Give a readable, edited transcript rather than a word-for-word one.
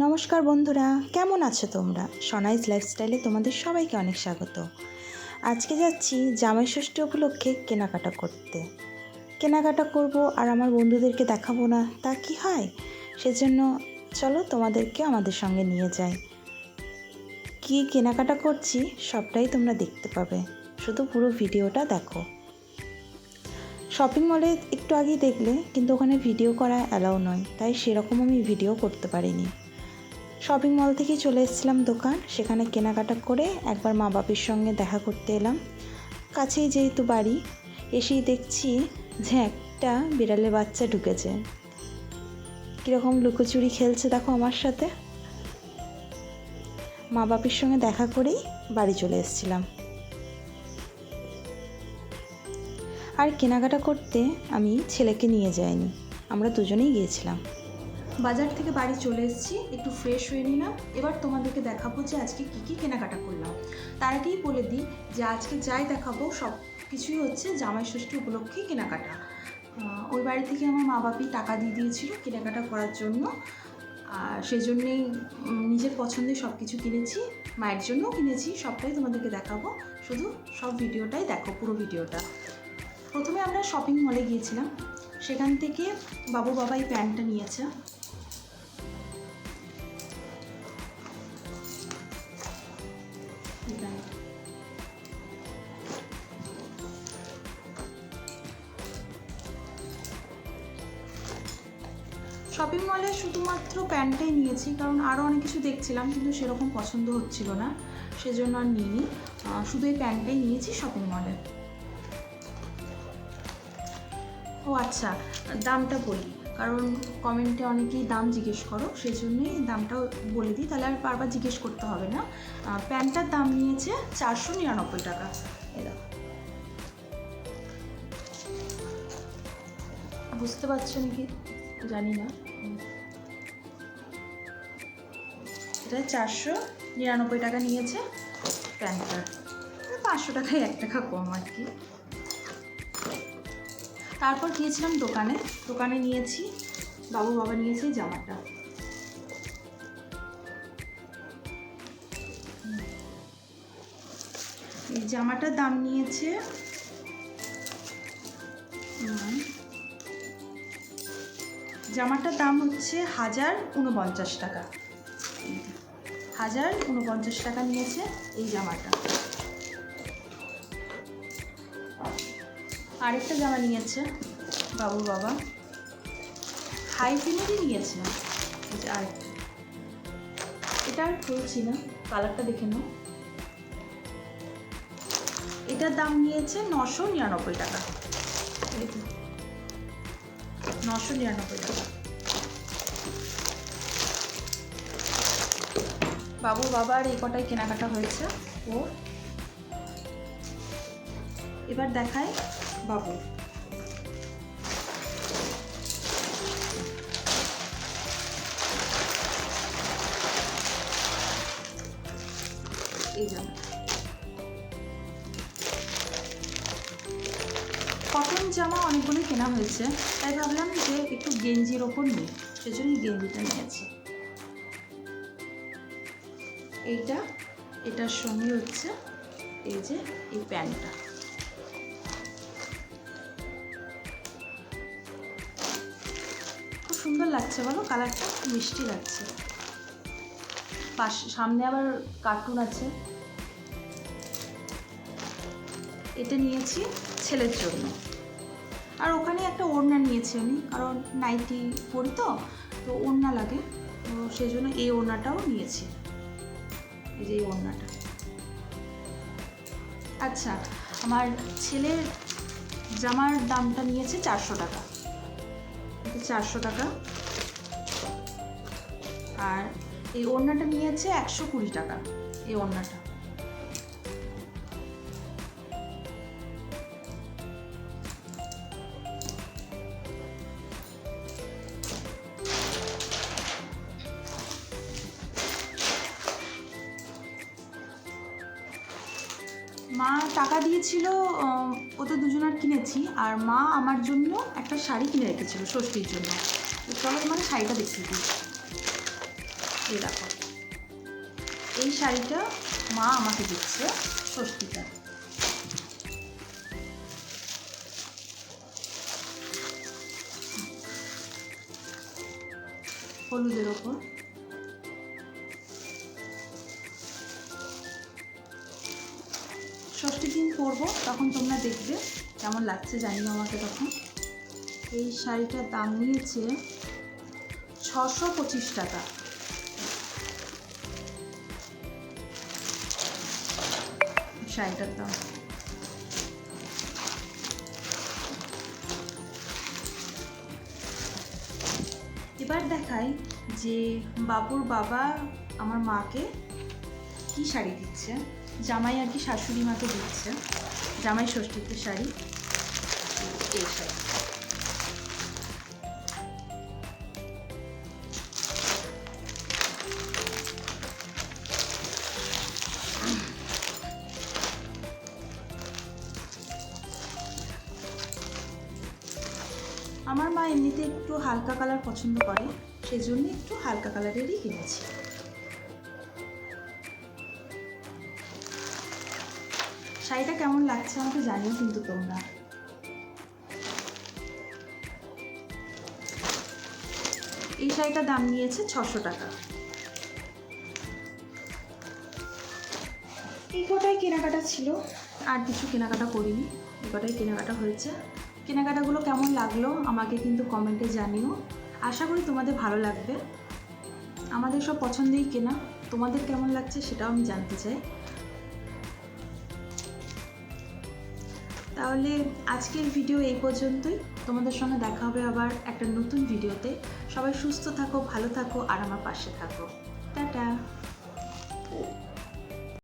নমস্কার বন্ধুরা, কেমন আছো তোমরা? সনাইজ লাইফস্টাইলে তোমাদের সবাইকে অনেক স্বাগত। আজকে যাচ্ছি জামাই ষষ্ঠী উপলক্ষে কেনাকাটা করতে। কেনাকাটা করব আর আমার বন্ধুদেরকে দেখাবো না তা কি হয়? সেজন্য চলো তোমাদেরকে আমাদের সঙ্গে নিয়ে যাই। কি কেনাকাটা করছি সবটাই তোমরা দেখতে পাবে, শুধু পুরো ভিডিওটা দেখো। শপিং মলে একটু আগেই দেখলে, কিন্তু ওখানে ভিডিও করা অ্যালাউ নয়, তাই সেরকম আমি ভিডিও করতে পারিনি। শপিং মল থেকেই চলে এসেছিলাম দোকান, সেখানে কেনাকাটা করে একবার মা বাপির সঙ্গে দেখা করতে এলাম। কাছেই যেহেতু বাড়ি, এসেই দেখছি যে একটা বিড়ালের বাচ্চা ঢুকেছে। কীরকম লুকোচুরি খেলছে দেখো আমার সাথে। মা বাপির সঙ্গে দেখা করেই বাড়ি চলে এসেছিলাম। আর কেনাকাটা করতে আমি ছেলেকে নিয়ে যাইনি, আমরা দুজনেই গিয়েছিলাম। বাজার থেকে বাড়ি চলে এসেছি, একটু ফ্রেশ হয়ে নিলাম। এবার তোমাদেরকে দেখাবো যে আজকে কী কেনাকাটা করলাম। তার আগেই বলে দিই যে আজকে যাই দেখাবো সব কিছুই হচ্ছে জামাই ষষ্ঠী উপলক্ষে কেনাকাটা। ওই বাড়ি থেকে আমার মা বাপি টাকা দিয়ে দিয়েছিল কেনাকাটা করার জন্য, আর সেই জন্যেই নিজের পছন্দের সব কিছু কিনেছি, মায়ের জন্যও কিনেছি। সবটাই তোমাদেরকে দেখাবো, শুধু সব ভিডিওটাই দেখো, পুরো ভিডিওটা। প্রথমে আমরা শপিং মলে গিয়েছিলাম, সেখান থেকে বাবা এই প্যান্টটা নিয়েছে। শপিং মলে শুধুমাত্র প্যান্টটাই নিয়েছি, কারণ আরও অনেক কিছু দেখছিলাম কিন্তু সেরকম পছন্দ হচ্ছিল না, সেজন্য আর নিইনি। শুধু এই প্যান্টটাই নিয়েছি শপিং মলে। ও আচ্ছা, দামটা বলি, কারণ কমেন্টে অনেকেই দাম জিজ্ঞেস করো, সেই জন্যই দামটাও বলে দিই, তাহলে আর বারবার জিজ্ঞেস করতে হবে না। প্যান্টটার দাম নিয়েছে 499 টাকা। বুঝতে পারছো নাকি জানি না, এটা 499 টাকা নিয়েছে প্যান্টটার। 500 টাকায় 1 টাকা কম আর কি। তারপর গিয়েছিলাম দোকানে নিয়েছি, বাবা নিয়েছে জামাটা। এই জামাটার দাম নিয়েছে হচ্ছে 1049 টাকা। 1049 টাকা নিয়েছে এই জামাটা। আরেকটা জামা নিয়েছে বাবা, হাই ফিনেরই নিয়েছে। আরেকটা, এটা আর খুলছি না, কালারটা দেখে নাও। এটার দাম নিয়েছে 999 টাকা। 999 টাকা। বাবার এই কটাই কেনাকাটা হয়েছে ওর। এবার দেখায় বাবু। এই জামা কটন জামা অনেকগুলো কেনা হয়েছে, তাই ভাবলাম যে একটু গেঞ্জির ওপর নিই, সেজন্য গেঞ্জিটা নিয়েছি। এটার সঙ্গে হচ্ছে এই যে এই প্যান্টটা। খুব সুন্দর লাগছে বলো, কালারটা মিষ্টি লাগছে। সামনে আবার কার্টুন আছে। এটা নিয়েছি ছেলের জন্য, আর ওখানে একটা ওড়না নিয়েছি আমি, কারণ নাইটি পরি তো ওড়না লাগে, তো সেই জন্য এই ওড়নাটাও নিয়েছি। এই যে এই ওড়নাটা। আচ্ছা, আমার ছেলের জামার দামটা নিয়েছে 400 টাকা। 400 টাকা। আর এই ওড়নাটা নিয়েছে 120 টাকা। এই ওড়নাটা মা টাকা দিয়েছিল, ওদের দুজনের কিনেছি, আর মা আমার জন্য একটা শাড়ি কিনে রেখেছিল ষষ্ঠীর জন্য। চলো মানে শাড়িটা দেখিয়ে দিই। এই দেখো, এই শাড়িটা মা আমাকে দিচ্ছে ষষ্ঠীটা। হলুদের ওপর ষষ্ঠীর দিন পরবো, তখন তোমরা দেখবে কেমন লাগছে, জানিও আমাকে তখন। এই শাড়িটার দাম নিয়েছে 625 টাকা। শাড়িটার দাম। এবার দেখাই যে বাবুর বাবা আমার মাকে কি শাড়ি দিচ্ছে। জামাই আর কি শাশুড়ি মাকে দিচ্ছে জামাই ষষ্ঠীতে শাড়ি, এই শাড়ি। আমার মা এমনিতে একটু হালকা কালার পছন্দ করে, সেজন্য একটু হালকা কালারেরই কিনেছি। শাড়িটা কেমন লাগছে আমাকে জানিও কিন্তু তোমরা। এই শাড়িটার দাম নিয়েছে 600 টাকা। এই কটাই কেনাকাটা ছিল, আর কিছু কেনাকাটা করিনি, এই কটাই কেনাকাটা হয়েছে। কেনাকাটাগুলো কেমন লাগলো আমাকে কিন্তু কমেন্টে জানিও। আশা করি তোমাদের ভালো লাগবে। আমাদের সব পছন্দেই কেনা, তোমাদের কেমন লাগছে সেটাও আমি জানতে চাই। তাহলে আজকের ভিডিও এই পর্যন্তই। তোমাদের সঙ্গে দেখা হবে আবার একটা নতুন ভিডিওতে। সবাই সুস্থ থাকো, ভালো থাকো আর আমার পাশে থাকো। টাটা।